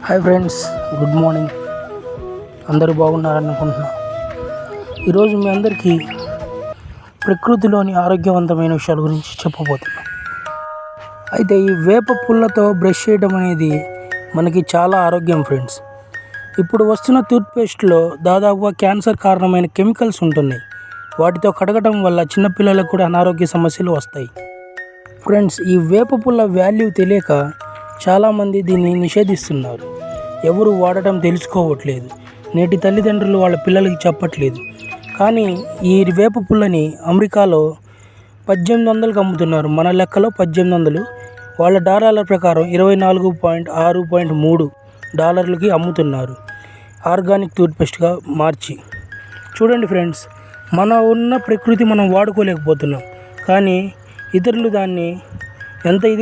Hi friends, good morning. అందరూ బాగున్నారనుకుంటున్నా. ఈరోజు మీ అందరికీ ప్రకృతిలోని ఆరోగ్యవంతమైన విషయాల గురించి చెప్పబోతున్నాం. అయితే ఈ వేప పుల్లతో బ్రష్ చేయడం అనేది మనకి చాలా ఆరోగ్యం ఫ్రెండ్స్. ఇప్పుడు వస్తున్న టూత్పేస్ట్లో దాదాపుగా క్యాన్సర్ కారణమైన కెమికల్స్ ఉంటున్నాయి. వాటితో కడగడం వల్ల చిన్నపిల్లలకు కూడా అనారోగ్య సమస్యలు వస్తాయి. ఫ్రెండ్స్, ఈ వేప పుల్ల వాల్యూ తెలియక చాలామంది దీన్ని నిషేధిస్తున్నారు. ఎవరు వాడటం తెలుసుకోవట్లేదు. నేటి తల్లిదండ్రులు వాళ్ళ పిల్లలకి చెప్పట్లేదు. కానీ ఈ వేప పుల్లని అమెరికాలో 1800కి అమ్ముతున్నారు. మన లెక్కలో 1800. వాళ్ళ డాలర్ల ప్రకారం $24.6.3 అమ్ముతున్నారు. ఆర్గానిక్ టూత్పేస్ట్గా మార్చి. చూడండి ఫ్రెండ్స్, మన ఉన్న ప్రకృతి మనం వాడుకోలేకపోతున్నాం. కానీ ఇతరులు దాన్ని ఎంత ఇదిగా